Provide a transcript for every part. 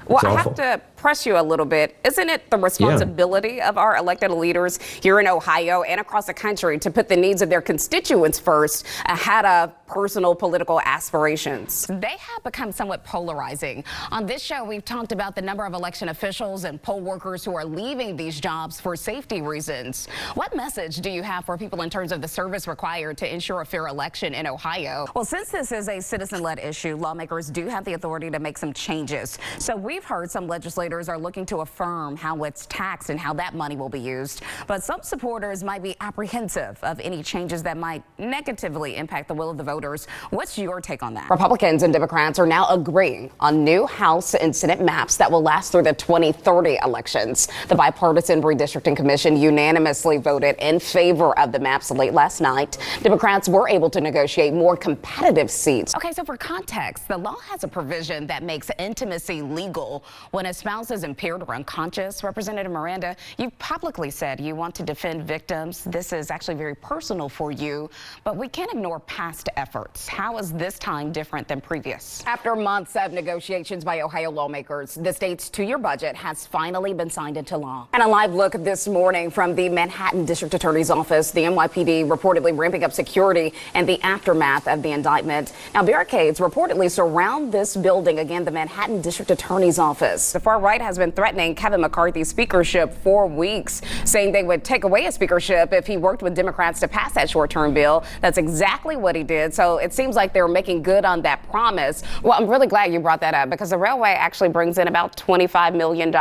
Well, It's I awful. have to press you a little bit. Isn't it the Yeah. responsibility of our elected leaders here in Ohio and across the country to put the needs of their constituents first ahead of personal political aspirations? They have become somewhat polarizing. On this show, we've talked about the number of election officials and poll workers who are leaving these jobs for safety reasons. What message do you have for people in terms of the service required to ensure a fair election in Ohio? Well, since this is a citizen-led issue, lawmakers do have the authority to make some changes. So we've heard some legislators are looking to affirm how it's taxed and how that money will be used. But some supporters might be apprehensive of any changes that might negatively impact the will of the voters. What's your take on that? Republicans and Democrats are now agreeing on new House and Senate maps that will last through the 2030 elections. The Bipartisan Redistricting Commission unanimously voted in favor of the maps late last night. Democrats were able to negotiate more competitive seats. Okay, so for context, the law has a provision that makes intimacy legal when a spouse is impaired or unconscious. Representative Miranda, you've publicly said you want to defend victims. This is actually very personal for you, but we can't ignore past efforts. How is this time different than previous? After months of negotiations by Ohio lawmakers, the state's two-year budget has finally been signed into law. And a live look this morning from the Manhattan District Attorney's Office, the NYPD reportedly ramping up security and the aftermath of the indictment. Now, barricades reportedly surround this building, again, the Manhattan District Attorney's Office. The far right has been threatening Kevin McCarthy's speakership for weeks, saying they would take away his speakership if he worked with Democrats to pass that short-term bill. That's exactly what he did. So it seems like they're making good on that promise. Well, I'm really glad you brought that up because the railway actually brings in about $25 million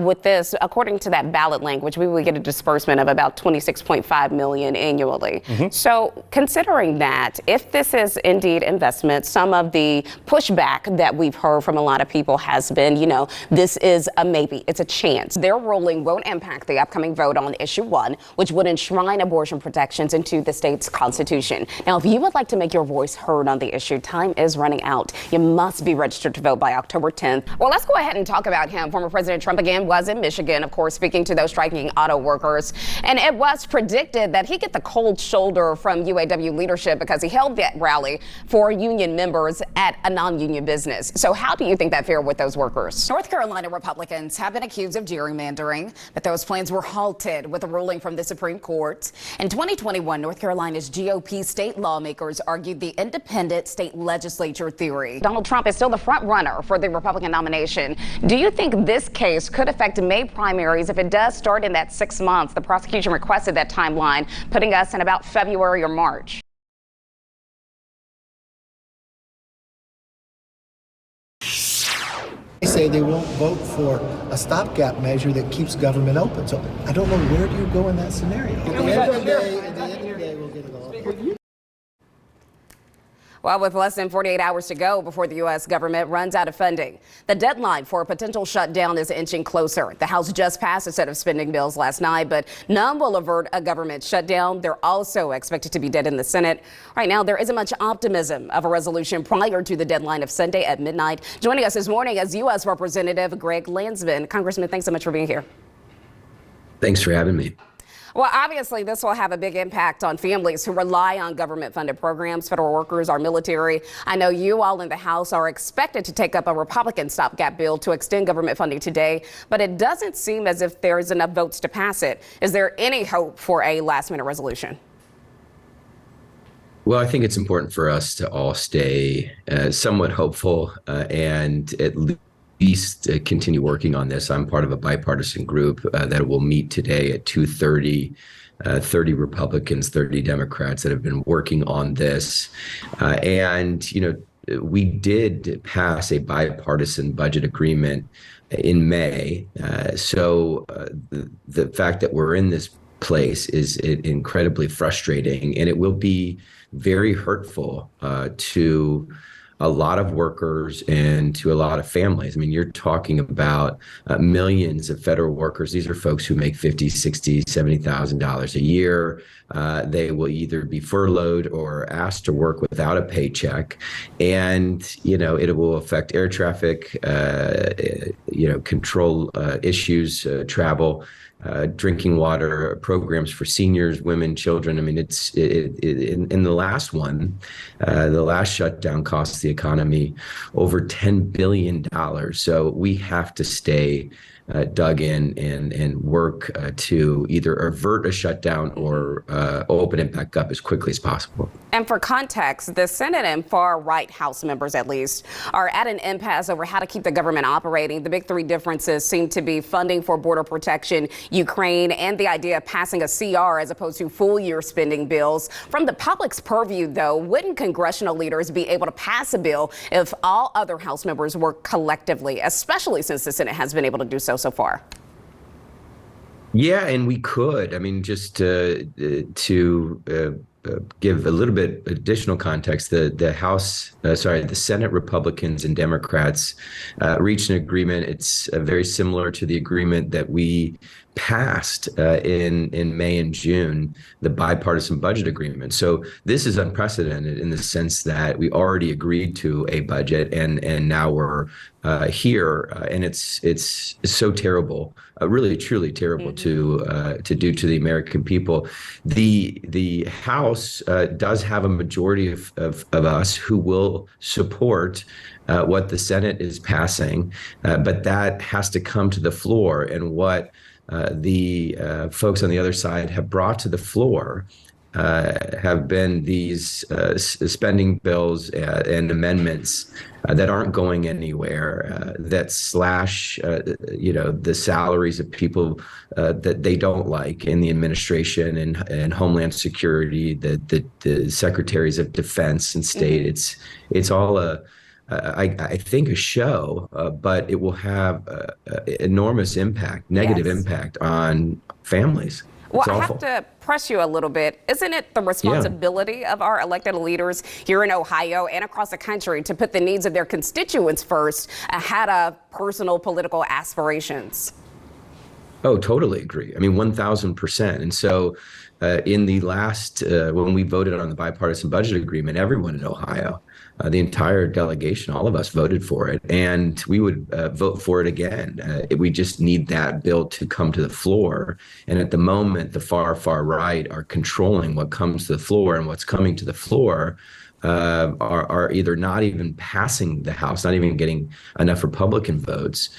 with this. According to that ballot language, we would get a disbursement of about $26.5 million annually. So considering that, if this is indeed investment, some of the pushback that we've heard from a lot of people has been, this is a maybe, it's a chance. Their ruling won't impact the upcoming vote on issue 1, which would enshrine abortion protections into the state's constitution. Now, if you would like to make your voice heard on the issue, time is running out. You must be registered to vote by October 10th. Well, let's go ahead and talk about him. Former President Trump again was in Michigan, of course, speaking to those striking auto workers. And it was predicted that he'd get the cold shoulder from UAW leadership because he held that rally for union members at a non-union business. So how do you think that fared with those workers? North Carolina Republicans have been accused of gerrymandering, but those plans were halted with a ruling from the Supreme Court. In 2021, North Carolina's GOP state lawmakers argued the independent state legislature theory. Donald Trump is still the front runner for the Republican nomination. Do you think this case could affect May primaries if it does start in that 6 months? The prosecution requested that timeline, putting us in about February or March. They say they won't vote for a stopgap measure that keeps government open. So I don't know, where do you go in that scenario? At the end of the day, we'll get it all. Well, with less than 48 hours to go before the U.S. government runs out of funding, the deadline for a potential shutdown is inching closer. The House just passed a set of spending bills last night, but none will avert a government shutdown. They're also expected to be dead in the Senate. Right now, there isn't much optimism of a resolution prior to the deadline of Sunday at midnight. Joining us this morning is U.S. Representative Greg Landsman. Congressman, thanks so much for being here. Thanks for having me. Well, obviously, this will have a big impact on families who rely on government-funded programs, federal workers, our military. I know you all in the House are expected to take up a Republican stopgap bill to extend government funding today, but it doesn't seem as if there's enough votes to pass it. Is there any hope for a last-minute resolution? Well, I think it's important for us to all stay somewhat hopeful and at least continue working on this. I'm part of a bipartisan group that will meet today at 2:30. 30 Republicans, 30 Democrats that have been working on this. We did pass a bipartisan budget agreement in May. So the fact that we're in this place is incredibly frustrating, and it will be very hurtful to a lot of workers and to a lot of families. I mean, you're talking about millions of federal workers. These are folks who make $50,000, $60,000, $70,000 a year. They will either be furloughed or asked to work without a paycheck. And, it will affect air traffic, control issues, travel. drinking water programs for seniors, women, children. I mean, in the last one, the last shutdown cost the economy over $10 billion. So we have to stay dug in and work to either avert a shutdown or open it back up as quickly as possible. And for context, the Senate and far-right House members, at least, are at an impasse over how to keep the government operating. The big three differences seem to be funding for border protection, Ukraine, and the idea of passing a CR as opposed to full-year spending bills. From the public's purview, though, wouldn't congressional leaders be able to pass a bill if all other House members work collectively, especially since the Senate has been able to do so far? Yeah, and we could. I mean, just to give a little bit additional context, the Senate Republicans and Democrats reached an agreement. It's very similar to the agreement that we passed in May and June, the bipartisan budget agreement. So this is unprecedented in the sense that we already agreed to a budget, and now we're here, and it's so terrible, really truly terrible to do to the American people. The House does have a majority of us who will support what the Senate is passing, but that has to come to the floor. And what the folks on the other side have brought to the floor have been these spending bills and amendments that aren't going anywhere, that slash, the salaries of people that they don't like in the administration and Homeland Security, the secretaries of defense and state. It's all I think a show, but it will have enormous impact, negative impact on families. Well, I have to press you a little bit. Isn't it the responsibility of our elected leaders here in Ohio and across the country to put the needs of their constituents first ahead of personal political aspirations? Oh, totally agree. I mean, 1,000%. And so in the last, when we voted on the bipartisan budget agreement, everyone in Ohio, the entire delegation, all of us voted for it, and we would vote for it again. We just need that bill to come to the floor. And at the moment, the far right are controlling what comes to the floor, and what's coming to the floor are either not even passing the House, not even getting enough Republican votes,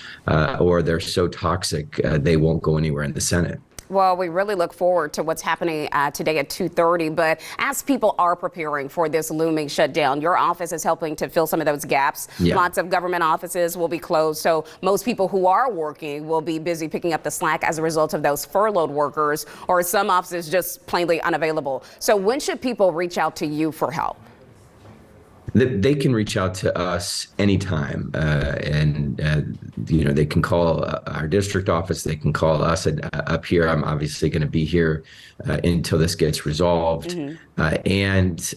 or they're so toxic they won't go anywhere in the Senate. Well, we really look forward to what's happening today at 2:30. But as people are preparing for this looming shutdown, your office is helping to fill some of those gaps. Yeah. Lots of government offices will be closed. So most people who are working will be busy picking up the slack as a result of those furloughed workers, or some offices just plainly unavailable. So when should people reach out to you for help? They can reach out to us anytime, and they can call our district office. They can call us up here. I'm obviously going to be here until this gets resolved. And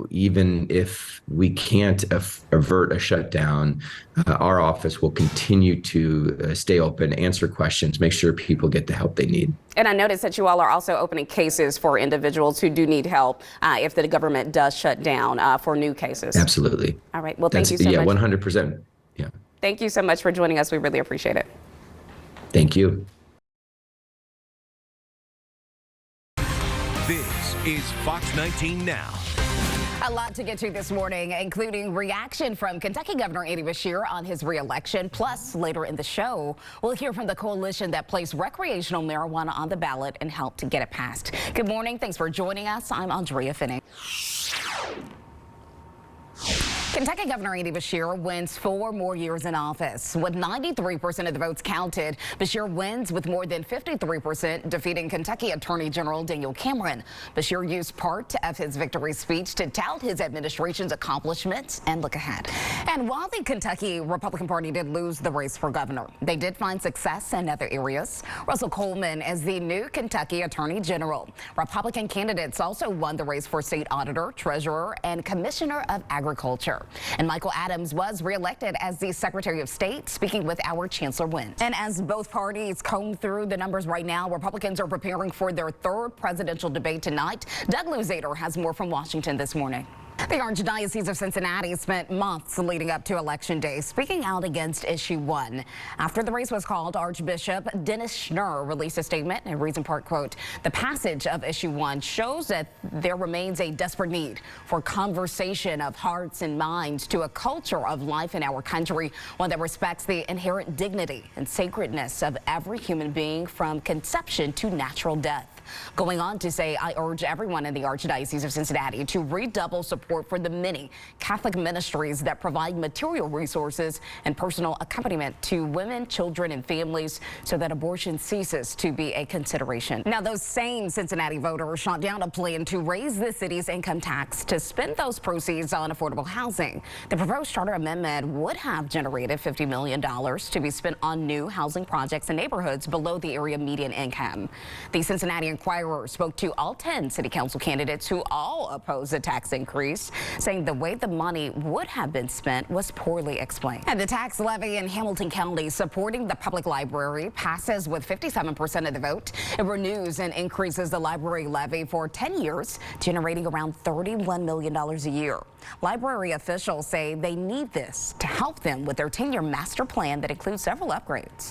even if we can't avert a shutdown, our office will continue to stay open, answer questions, make sure people get the help they need. And I noticed that you all are also opening cases for individuals who do need help if the government does shut down for new cases. Absolutely. All right. Well, thank you so much. Yeah, 100%. Yeah. Thank you so much for joining us. We really appreciate it. Thank you. This is Fox 19 Now. A lot to get to this morning, including reaction from Kentucky Governor Andy Beshear on his re-election. Plus, later in the show, we'll hear from the coalition that placed recreational marijuana on the ballot and helped to get it passed. Good morning. Thanks for joining us. I'm Andrea Finning. Kentucky Governor Andy Beshear wins 4 more years in office. With 93% of the votes counted, Beshear wins with more than 53%, defeating Kentucky Attorney General Daniel Cameron. Beshear used part of his victory speech to tout his administration's accomplishments and look ahead. And while the Kentucky Republican Party did lose the race for governor, they did find success in other areas. Russell Coleman is the new Kentucky Attorney General. Republican candidates also won the race for state auditor, treasurer, and commissioner of agriculture. And Michael Adams was reelected as the Secretary of State, speaking with our Chancellor Wynn. And as both parties comb through the numbers right now, Republicans are preparing for their 3rd presidential debate tonight. Doug Luzader has more from Washington this morning. The Archdiocese of Cincinnati spent months leading up to Election Day speaking out against Issue 1. After the race was called, Archbishop Dennis Schnurr released a statement and reads in part, quote, "The passage of Issue 1 shows that there remains a desperate need for conversation of hearts and minds to a culture of life in our country, one that respects the inherent dignity and sacredness of every human being from conception to natural death." Going on to say, "I urge everyone in the Archdiocese of Cincinnati to redouble support for the many Catholic ministries that provide material resources and personal accompaniment to women, children, and families so that abortion ceases to be a consideration." Now, those same Cincinnati voters shot down a plan to raise the city's income tax to spend those proceeds on affordable housing. The proposed charter amendment would have generated $50 million to be spent on new housing projects in neighborhoods below the area median income. The Cincinnati Enquirer spoke to all 10 city council candidates who all oppose the tax increase, saying the way the money would have been spent was poorly explained. And the tax levy in Hamilton County supporting the public library passes with 57% of the vote. It renews and increases the library levy for 10 years, generating around $31 million a year. Library officials say they need this to help them with their 10-year master plan that includes several upgrades.